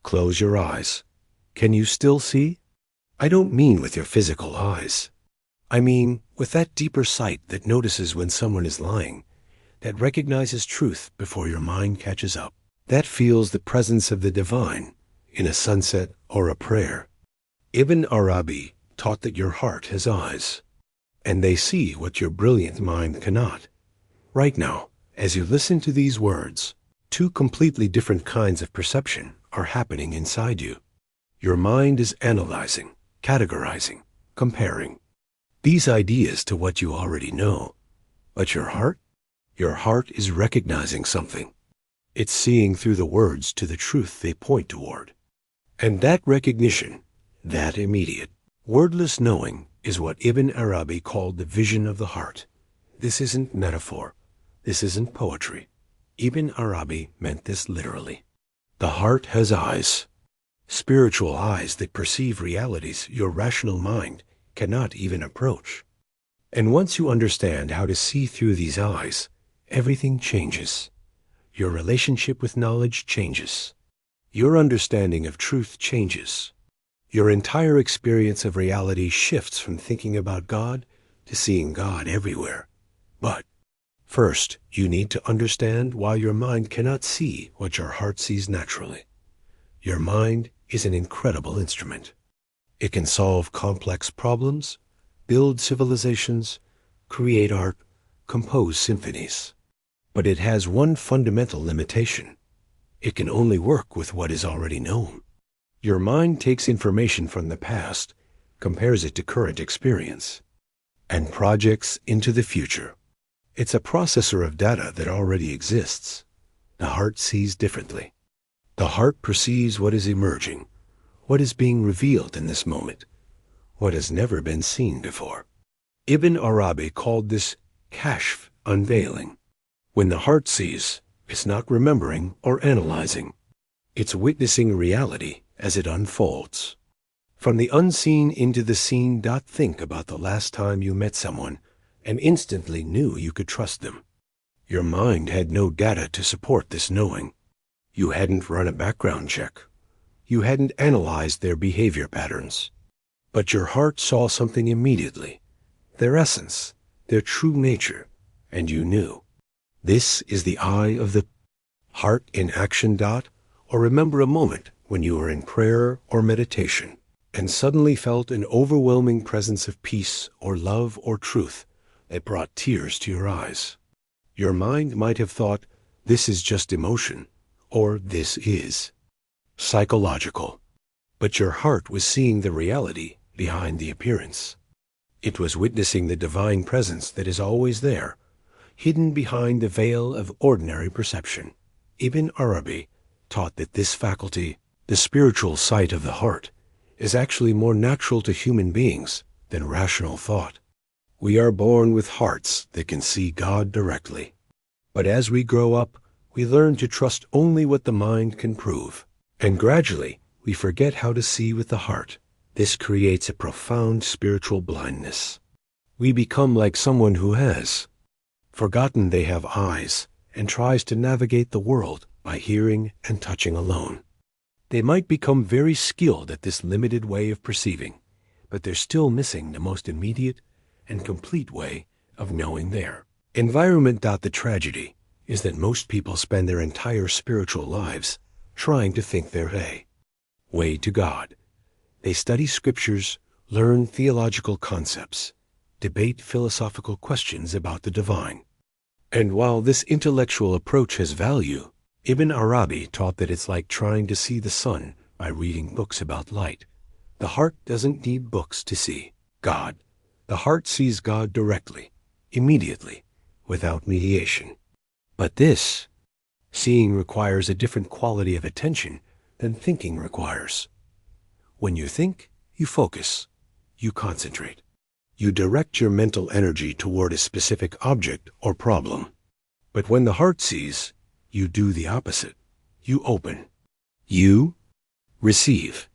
Close your eyes. Can you still see? I don't mean with your physical eyes. I mean with that deeper sight that notices when someone is lying, that recognizes truth before your mind catches up, that feels the presence of the divine in a sunset or a prayer. Ibn Arabi taught that your heart has eyes, and they see what your brilliant mind cannot. Right now, as you listen to these words, two completely different kinds of perception are happening inside you. Your mind is analyzing, categorizing, comparing these ideas to what you already know. But your heart is recognizing something. It's seeing through the words to the truth they point toward. And that recognition, that immediate, wordless knowing is what Ibn Arabi called the vision of the heart. This isn't metaphor. This isn't poetry. Ibn Arabi meant this literally. The heart has eyes, spiritual eyes that perceive realities your rational mind cannot even approach. And once you understand how to see through these eyes, everything changes. Your relationship with knowledge changes. Your understanding of truth changes. Your entire experience of reality shifts from thinking about God to seeing God everywhere. But first, you need to understand why your mind cannot see what your heart sees naturally. Your mind is an incredible instrument. It can solve complex problems, build civilizations, create art, compose symphonies. But it has one fundamental limitation. It can only work with what is already known. Your mind takes information from the past, compares it to current experience, and projects into the future. It's a processor of data that already exists. The heart sees differently. The heart perceives what is emerging, what is being revealed in this moment, what has never been seen before. Ibn Arabi called this kashf, unveiling. When the heart sees, it's not remembering or analyzing. It's witnessing reality as it unfolds. From the unseen into the seen. Think about the last time you met someone and instantly knew you could trust them. Your mind had no data to support this knowing. You hadn't run a background check. You hadn't analyzed their behavior patterns. But your heart saw something immediately, their essence, their true nature, and you knew. This is the eye of the heart in action. Or remember a moment when you were in prayer or meditation and suddenly felt an overwhelming presence of peace or love or truth that brought tears to your eyes. Your mind might have thought, this is just emotion, or this is psychological. But your heart was seeing the reality behind the appearance. It was witnessing the divine presence that is always there, hidden behind the veil of ordinary perception. Ibn Arabi taught that this faculty, the spiritual sight of the heart, is actually more natural to human beings than rational thought. We are born with hearts that can see God directly. But as we grow up, we learn to trust only what the mind can prove. And gradually, we forget how to see with the heart. This creates a profound spiritual blindness. We become like someone who has forgotten they have eyes and tries to navigate the world by hearing and touching alone. They might become very skilled at this limited way of perceiving, but they're still missing the most immediate and complete way of knowing their environment. The tragedy is that most people spend their entire spiritual lives trying to think their way to God. They study scriptures, learn theological concepts, debate philosophical questions about the divine. And while this intellectual approach has value, Ibn Arabi taught that it's like trying to see the sun by reading books about light. The heart doesn't need books to see God. The heart sees God directly, immediately, without mediation. But this seeing requires a different quality of attention than thinking requires. When you think, you focus, you concentrate. You direct your mental energy toward a specific object or problem. But when the heart sees, you do the opposite. You open. You receive.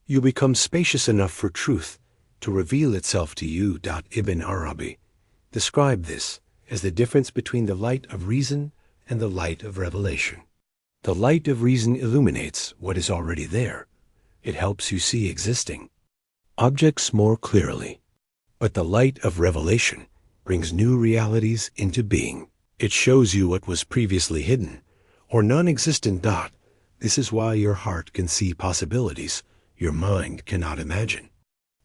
You become spacious enough for truth to reveal itself to you. Ibn Arabi described this as the difference between the light of reason and the light of revelation. The light of reason illuminates what is already there. It helps you see existing objects more clearly. But the light of revelation brings new realities into being. It shows you what was previously hidden or non-existent. This is why your heart can see possibilities your mind cannot imagine.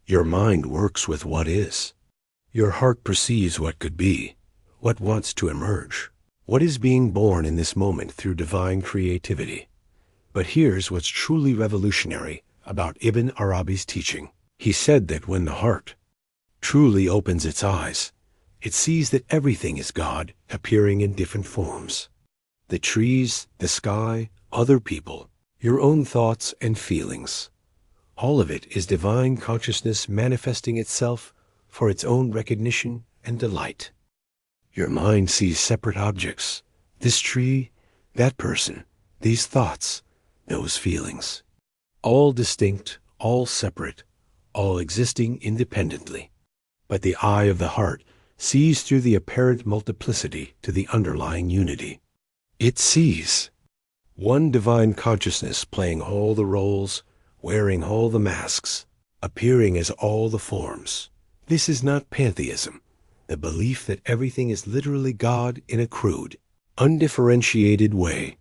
Your mind works with what is. Your heart perceives what could be, what wants to emerge, what is being born in this moment through divine creativity. But here's what's truly revolutionary about Ibn Arabi's teaching. He said that when the heart truly opens its eyes, it sees that everything is God appearing in different forms. The trees, the sky, other people, your own thoughts and feelings. All of it is divine consciousness manifesting itself for its own recognition and delight. Your mind sees separate objects, this tree, that person, these thoughts, those feelings. All distinct, all separate, all existing independently. But the eye of the heart sees through the apparent multiplicity to the underlying unity. It sees one divine consciousness playing all the roles, wearing all the masks, appearing as all the forms. This is not pantheism, the belief that everything is literally God in a crude, undifferentiated way.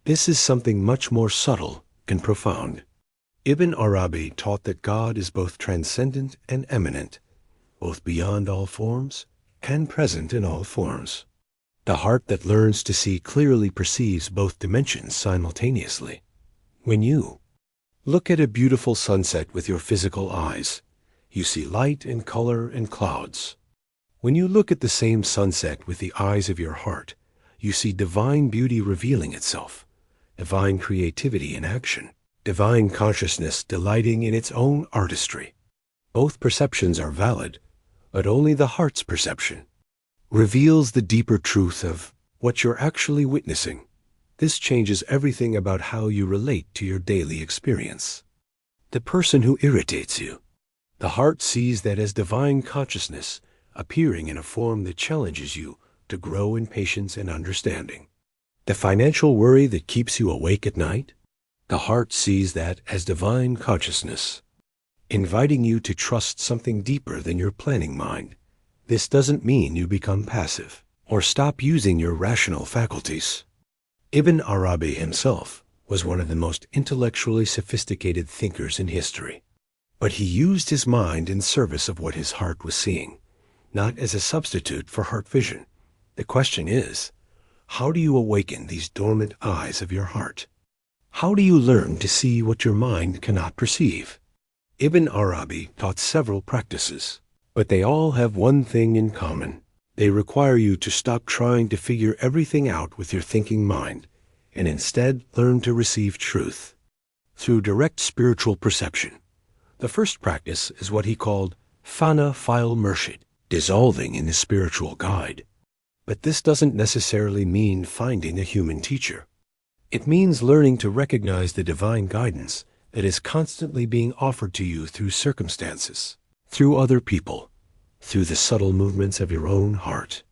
This is something much more subtle and profound. Ibn Arabi taught that God is both transcendent and immanent, both beyond all forms and present in all forms. The heart that learns to see clearly perceives both dimensions simultaneously. When you look at a beautiful sunset with your physical eyes, you see light and color and clouds. When you look at the same sunset with the eyes of your heart, you see divine beauty revealing itself, divine creativity in action, divine consciousness delighting in its own artistry. Both perceptions are valid, but only the heart's perception reveals the deeper truth of what you're actually witnessing. This changes everything about how you relate to your daily experience. The person who irritates you. The heart sees that as divine consciousness appearing in a form that challenges you to grow in patience and understanding. The financial worry that keeps you awake at night. The heart sees that as divine consciousness, inviting you to trust something deeper than your planning mind. This doesn't mean you become passive or stop using your rational faculties. Ibn Arabi himself was one of the most intellectually sophisticated thinkers in history. But he used his mind in service of what his heart was seeing, not as a substitute for heart vision. The question is, how do you awaken these dormant eyes of your heart? How do you learn to see what your mind cannot perceive? Ibn Arabi taught several practices, but they all have one thing in common. They require you to stop trying to figure everything out with your thinking mind and instead learn to receive truth through direct spiritual perception. The first practice is what he called fana fil murshid, dissolving in the spiritual guide. But this doesn't necessarily mean finding a human teacher. It means learning to recognize the divine guidance that is constantly being offered to you through circumstances, through other people, through the subtle movements of your own heart.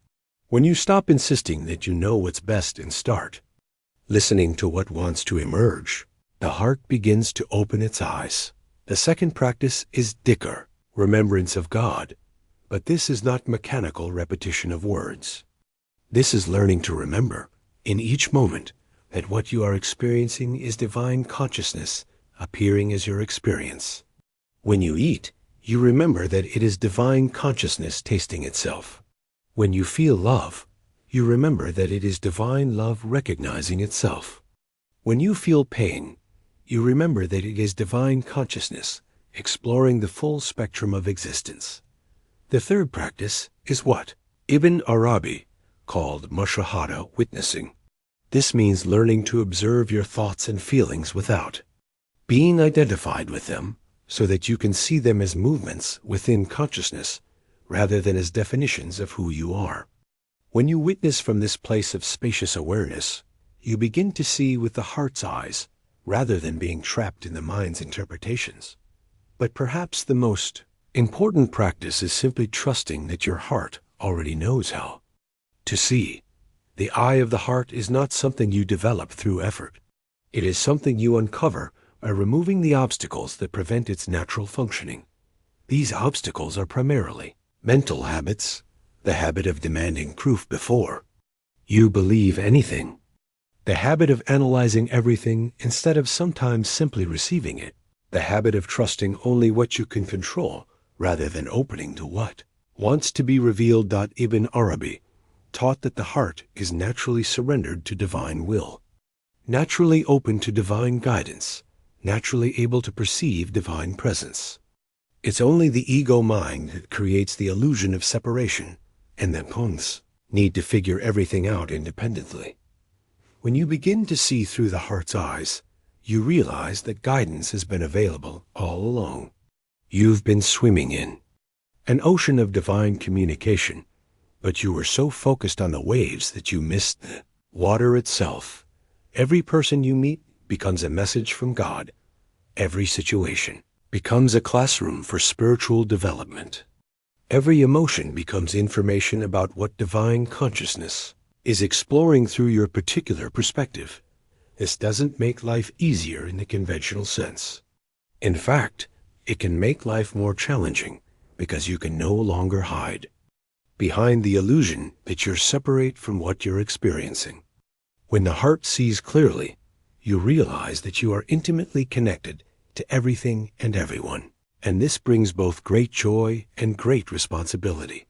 When you stop insisting that you know what's best and start listening to what wants to emerge, the heart begins to open its eyes. The second practice is dhikr, remembrance of God. But this is not mechanical repetition of words. This is learning to remember, in each moment, that what you are experiencing is divine consciousness appearing as your experience. When you eat, you remember that it is divine consciousness tasting itself. When you feel love, you remember that it is divine love recognizing itself. When you feel pain, you remember that it is divine consciousness exploring the full spectrum of existence. The third practice is what Ibn Arabi called mushahada, witnessing. This means learning to observe your thoughts and feelings without being identified with them, so that you can see them as movements within consciousness rather than as definitions of who you are. When you witness from this place of spacious awareness, you begin to see with the heart's eyes rather than being trapped in the mind's interpretations. But perhaps the most important practice is simply trusting that your heart already knows how to see. The eye of the heart is not something you develop through effort. It is something you uncover by removing the obstacles that prevent its natural functioning. These obstacles are primarily mental habits, the habit of demanding proof before you believe anything, the habit of analyzing everything instead of sometimes simply receiving it, the habit of trusting only what you can control rather than opening to what wants to be revealed. Ibn Arabi taught that the heart is naturally surrendered to divine will, naturally open to divine guidance, naturally able to perceive divine presence. It's only the ego mind that creates the illusion of separation, and the punks need to figure everything out independently. When you begin to see through the heart's eyes, you realize that guidance has been available all along. You've been swimming in an ocean of divine communication, but you were so focused on the waves that you missed the water itself. Every person you meet becomes a message from God. Every situation becomes a classroom for spiritual development. Every emotion becomes information about what divine consciousness is exploring through your particular perspective. This doesn't make life easier in the conventional sense. In fact, it can make life more challenging because you can no longer hide behind the illusion that you're separate from what you're experiencing. When the heart sees clearly, you realize that you are intimately connected to everything and everyone. And this brings both great joy and great responsibility.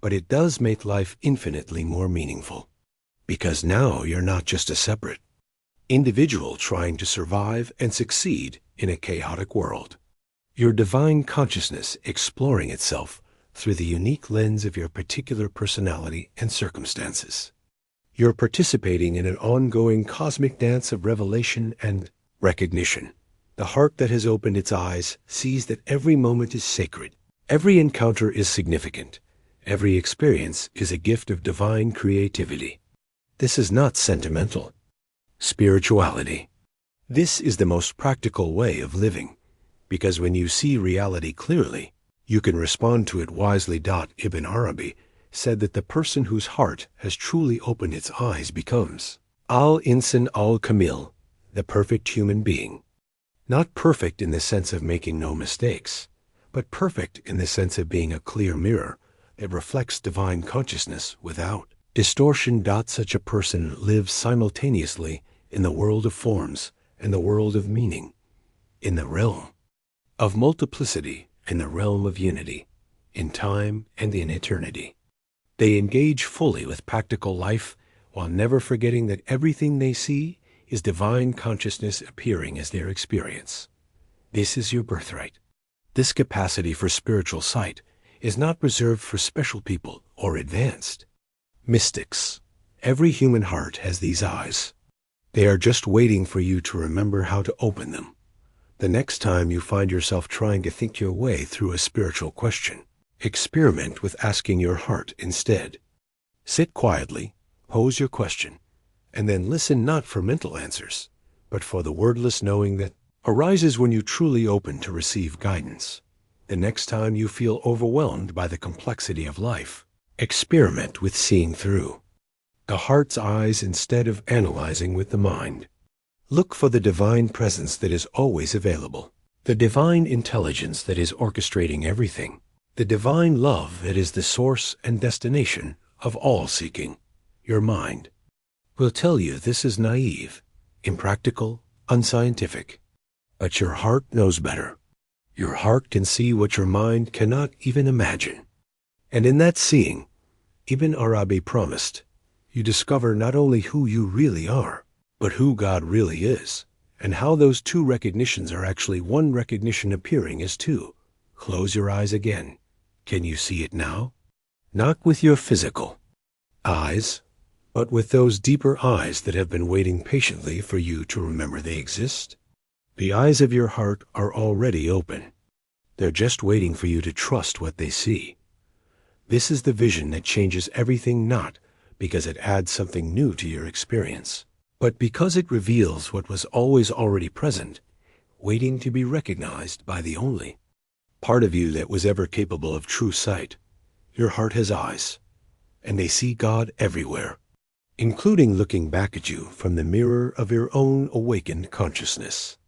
But it does make life infinitely more meaningful, because now you're not just a separate individual trying to survive and succeed in a chaotic world. Your divine consciousness exploring itself through the unique lens of your particular personality and circumstances. You're participating in an ongoing cosmic dance of revelation and recognition. The heart that has opened its eyes sees that every moment is sacred. Every encounter is significant. Every experience is a gift of divine creativity. This is not sentimental spirituality. This is the most practical way of living, because when you see reality clearly, you can respond to it wisely. Ibn Arabi said that the person whose heart has truly opened its eyes becomes al-insan al-kamil, the perfect human being. Not perfect in the sense of making no mistakes, but perfect in the sense of being a clear mirror that reflects divine consciousness without distortion. Such a person lives simultaneously in the world of forms and the world of meaning, in the realm of multiplicity and the realm of unity, in time and in eternity. They engage fully with practical life while never forgetting that everything they see is divine consciousness appearing as their experience. This is your birthright. This capacity for spiritual sight is not reserved for special people or advanced mystics. Every human heart has these eyes. They are just waiting for you to remember how to open them. The next time you find yourself trying to think your way through a spiritual question, experiment with asking your heart instead. Sit quietly, pose your question, and then listen not for mental answers, but for the wordless knowing that arises when you truly open to receive guidance. The next time you feel overwhelmed by the complexity of life, experiment with seeing through the heart's eyes instead of analyzing with the mind. Look for the divine presence that is always available, the divine intelligence that is orchestrating everything, the divine love that is the source and destination of all seeking. Your mind will tell you this is naive, impractical, unscientific. But your heart knows better. Your heart can see what your mind cannot even imagine. And in that seeing, Ibn Arabi promised, you discover not only who you really are, but who God really is, and how those two recognitions are actually one recognition appearing as two. Close your eyes again. Can you see it now? Not with your physical eyes, but with those deeper eyes that have been waiting patiently for you to remember they exist. The eyes of your heart are already open. They're just waiting for you to trust what they see. This is the vision that changes everything, not because it adds something new to your experience, but because it reveals what was always already present, waiting to be recognized by the only part of you that was ever capable of true sight. Your heart has eyes, and they see God everywhere. including looking back at you from the mirror of your own awakened consciousness.